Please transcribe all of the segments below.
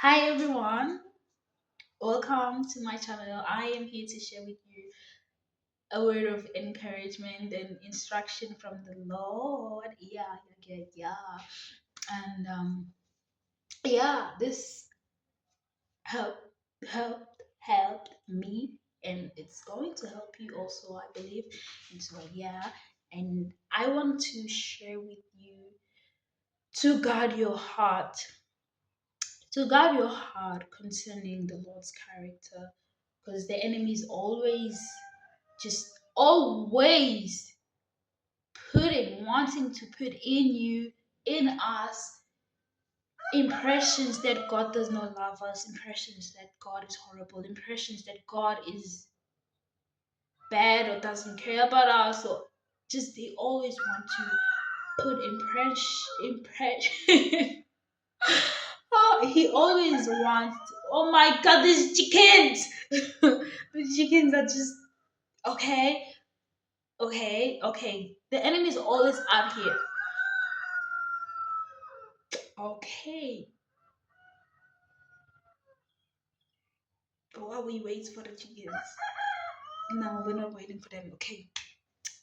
Hi everyone, welcome to my channel. I am here to share with you a word of encouragement and instruction from the Lord. Yeah. And this helped helped me, and it's going to help you also, I believe. And so and I want to share with you to guard your heart concerning the Lord's character, because the enemy is always wanting to put in us, impressions that God does not love us, impressions that God is horrible, impressions that God is bad or doesn't care about us, or just they always want to put impression. Oh, he always wants. Oh my God, these chickens! The chickens are just okay, okay. The enemy is always out here. Okay, but while we wait for the chickens, no, we're not waiting for them. Okay,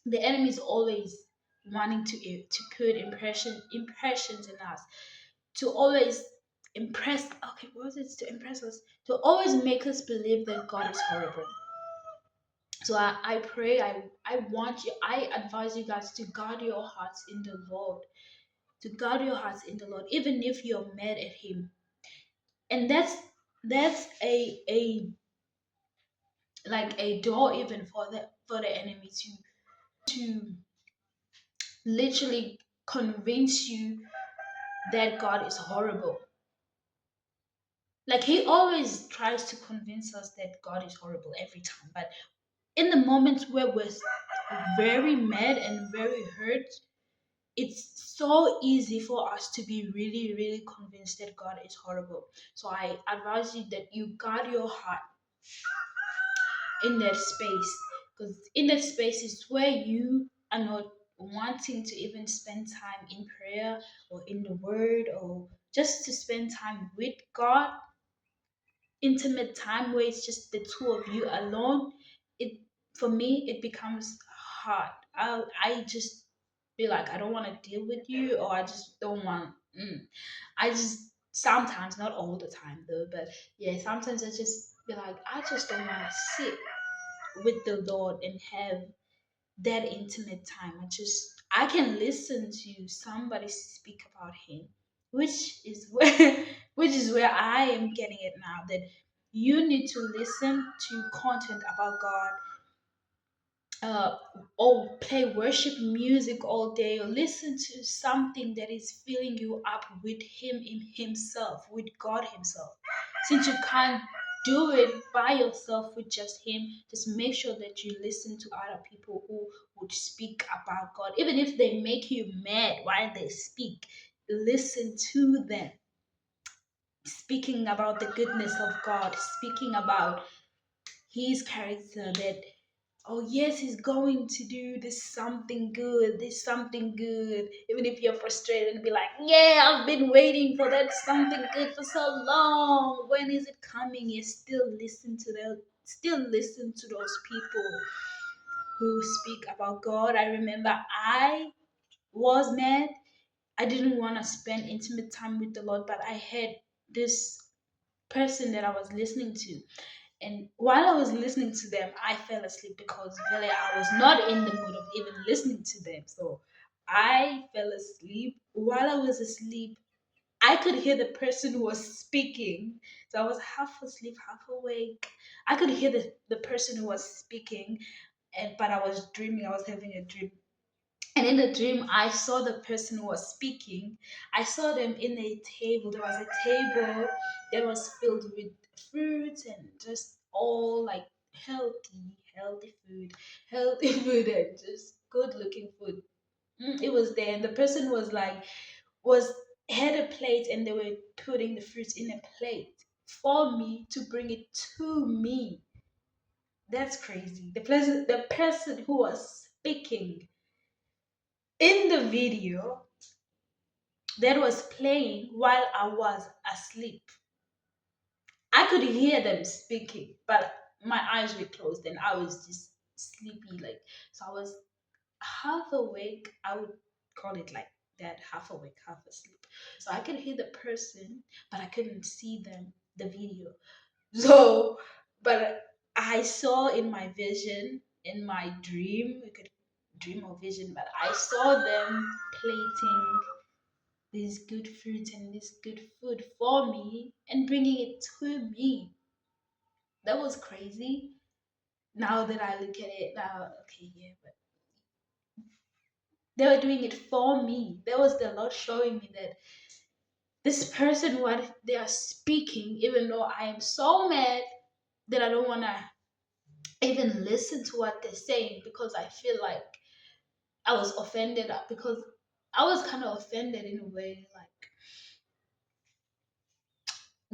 the enemy is always wanting to put impressions in us, to always impress. Okay, what was it? To impress us, to always make us believe that God is horrible. So I pray, I advise you guys to guard your hearts in the Lord, to guard your hearts in the Lord, even if you're mad at Him. And that's a like a door even for the enemy to literally convince you that God is horrible. Like he always tries to convince us that God is horrible every time, but in the moments where we're very mad and very hurt, it's so easy for us to be really, really convinced that God is horrible. So I advise you that you guard your heart in that space, because in that space is where you are not wanting to even spend time in prayer or in the Word, or just to spend time with God, intimate time where it's just the two of you alone. It For me it becomes hard. I just be like, I don't want to deal with you, or I just don't want. I just sometimes, not all the time though, but yeah, sometimes I just be like, I just don't want to sit with the Lord and have that intimate time. I can listen to somebody speak about Him, which is where which is where I am getting it now. That you need to listen to content about God, uh, or play worship music all day, or listen to something that is filling you up with Him in Himself, with God Himself. Since you can't do it by yourself with just Him, just make sure that you listen to other people who would speak about God, even if they make you mad while they speak. Listen to them speaking about the goodness of God, speaking about His character, that oh yes, He's going to do this something good. Even if you're frustrated and be like, yeah, I've been waiting for that something good for so long, when is it coming? You still listen to those people who speak about God. I remember I was mad. I didn't want to spend intimate time with the Lord, but I had this person that I was listening to, and while I was listening to them, I fell asleep, because really I was not in the mood of even listening to them. So I fell asleep. While I was asleep, I could hear the person who was speaking. So I was half asleep, half awake. I could hear the person who was speaking, but I was dreaming. I was having a dream. And in the dream, I saw the person who was speaking. I saw them in a table. There was a table that was filled with fruits and just all like healthy food, healthy food, and just good looking food. It was there, and the person was had a plate, and they were putting the fruits in a plate for me to bring it to me. That's crazy. The person who was speaking in the video that was playing while I was asleep. I could hear them speaking, but my eyes were closed and I was just sleepy. Like, so I was half awake. I would call it like that, half awake, half asleep. So I could hear the person, but I couldn't see them, the video. So, but I saw in my vision, in my dream, we could dream or vision, but I saw them plating these good fruits and this good food for me and bringing it to me. That was crazy. Now that I look at it now, okay, yeah, but they were doing it for me. That was the Lord showing me that this person, what they are speaking, even though I am so mad that I don't want to even listen to what they're saying because I feel like I was offended because I was kind of offended in a way. Like,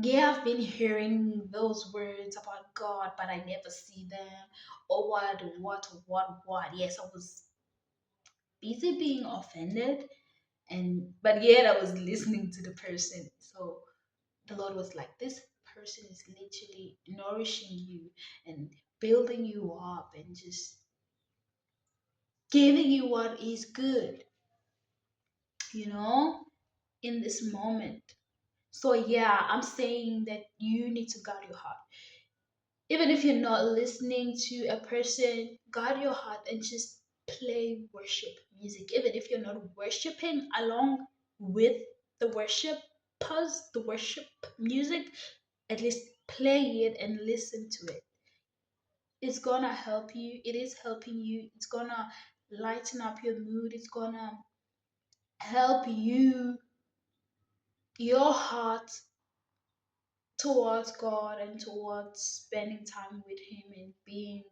yeah, I've been hearing those words about God, but I never see them. Or what. Yes, I was busy being offended, and but yet I was listening to the person. So the Lord was like, this person is literally nourishing you and building you up and just giving you what is good, you know, in this moment. So, yeah, I'm saying that you need to guard your heart. Even if you're not listening to a person, guard your heart and just play worship music. Even if you're not worshiping along with the worshipers, the worship music, at least play it and listen to it. It's gonna help you. It is helping you. It's gonna lighten up your mood. It's gonna help you, your heart towards God and towards spending time with Him and being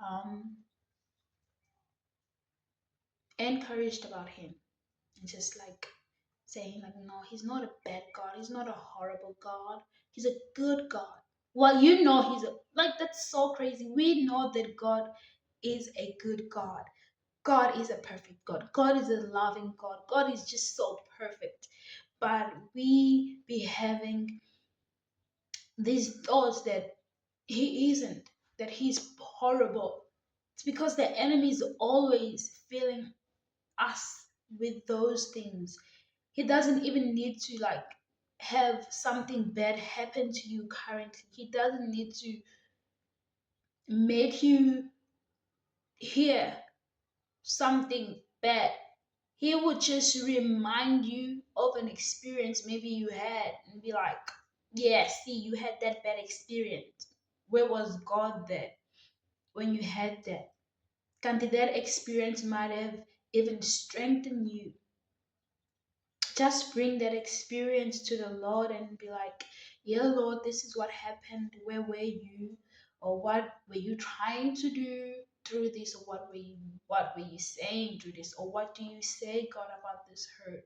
um, encouraged about Him. And just like saying, like, no, He's not a bad God. He's not a horrible God. He's a good God. Well, you know, He's a, like, that's so crazy. We know that God is a good God. God is a perfect God. God is a loving God. God is just so perfect. But we be having these thoughts that he isn't, that he's horrible. It's because the enemy is always filling us with those things. He doesn't even need to like have something bad happen to you currently. He doesn't need to make you hear something bad. He would just remind you of an experience maybe you had and be like, yeah, see, you had that bad experience. Where was God there when you had that? Kanti, that experience might have even strengthened you. Just bring that experience to the Lord and be like, yeah, Lord, this is what happened. Where were you? Or what were you trying to do through this? Or what were you saying through this? Or what do you say, God, about this hurt?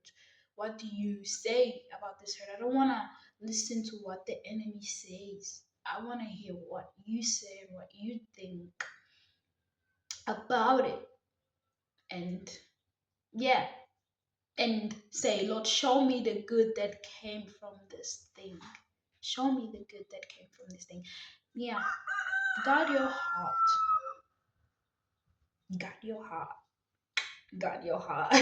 What do you say about this hurt? I don't want to listen to what the enemy says. I want to hear what you say and what you think about it. And yeah, and say, Lord, show me the good that came from this thing. Show me the good that came from this thing. Yeah, guard your heart. Guard your heart. Guard your heart.